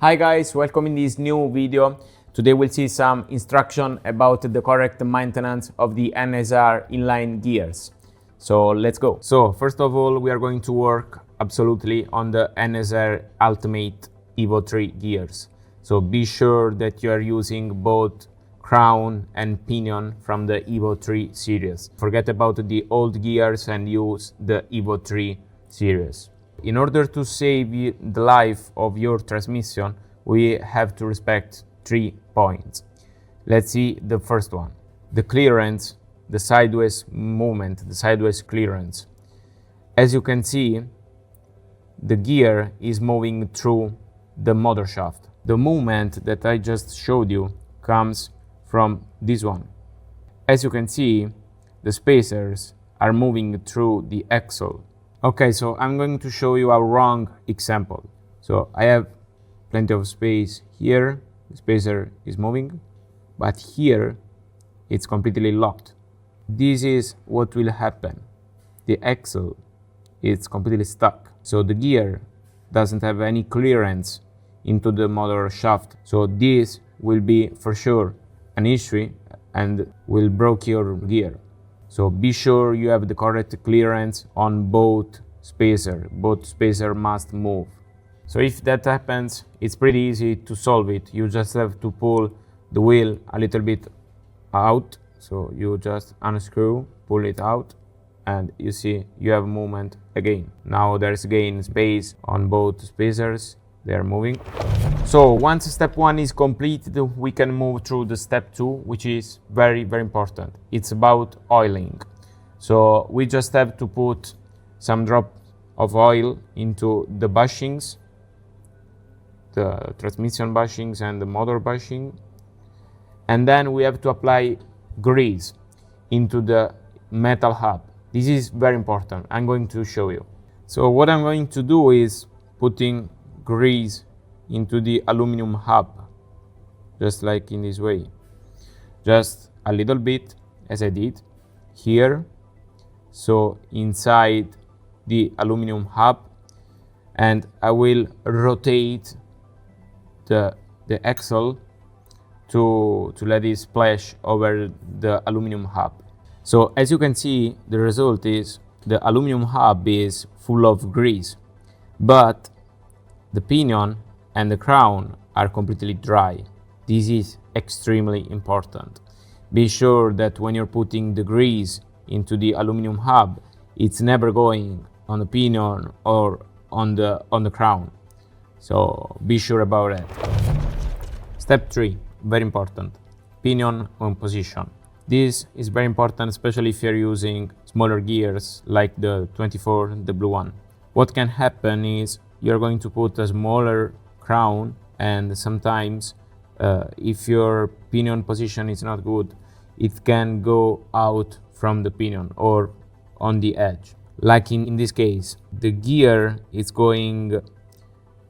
Hi guys, welcome in this new video. Today we'll see some instruction about the correct maintenance of the NSR inline gears. So let's go. So first of all, we are going to work absolutely on the NSR Ultimate Evo 3 gears. So be sure that you are using both crown and pinion from the Evo 3 series. Forget about the old gears and use the Evo 3 series. In order to save the life of your transmission, we have to respect 3 points. Let's see the first one. The clearance, the sideways movement, the sideways clearance. As you can see, the gear is moving through the motor shaft. The movement that I just showed you comes from this one. As you can see, the spacers are moving through the axle. Okay, so I'm going to show you a wrong example. So I have plenty of space here, the spacer is moving, but here it's completely locked. This is what will happen. The axle is completely stuck. So the gear doesn't have any clearance into the motor shaft. So this will be for sure an issue and will break your gear. So be sure you have the correct clearance on both spacer. Both spacer must move. So if that happens, it's pretty easy to solve it. You just have to pull the wheel a little bit out. So you just unscrew, pull it out, and you see you have movement again. Now there's again space on both spacers. They are moving. So once step 1 is completed, we can move through the step 2, which is very important. It's about oiling. So we just have to put some drop of oil into the bushings, the transmission bushings and the motor bushing. And then we have to apply grease into the metal hub. This is very important. I'm going to show you. So what I'm going to do is putting grease into the aluminum hub, just like in this way. Just a little bit, as I did here. So inside the aluminum hub, and I will rotate the axle to let it splash over the aluminum hub. So as you can see, the result is the aluminum hub is full of grease, but the pinion and the crown are completely dry. This is extremely important. Be sure that when you're putting the grease into the aluminum hub, it's never going on the pinion or on the crown. So be sure about that. Step 3, very important. Pinion on position. This is very important, especially if you're using smaller gears like the 24, the blue one. What can happen is you're going to put a smaller crown, and sometimes if your pinion position is not good, it can go out from the pinion or on the edge. Like in this case, the gear is going,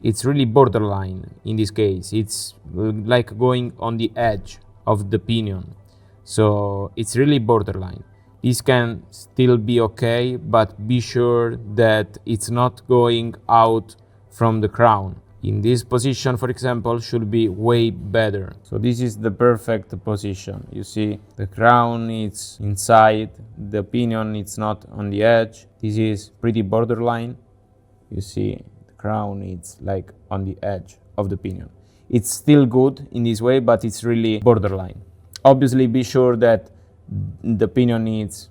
it's really borderline in this case. It's like going on the edge of the pinion. So it's really borderline. This can still be okay, but be sure that it's not going out from the crown. In this position, for example, should be way better. So this is the perfect position. You see the crown is inside, the pinion is not on the edge. This is pretty borderline. You see the crown is like on the edge of the pinion. It's still good in this way, but it's really borderline. Obviously be sure that the pinion needs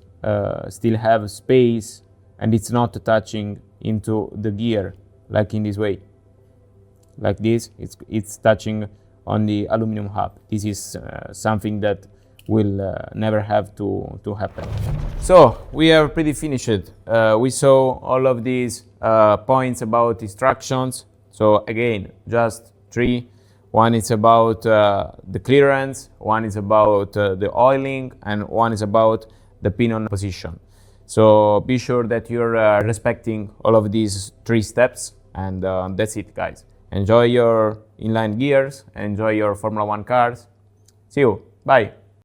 still have space and it's not touching into the gear like in this way. Like this, it's touching on the aluminum hub. This is something that will never have to happen. So we are pretty finished. We saw all of these points about instructions. So again, just 3. One is about the clearance, one is about the oiling, and one is about the pinion position. So be sure that you're respecting all of these 3 steps, and that's it, guys. Enjoy your inline gears, enjoy your Formula 1 cars. See you, bye.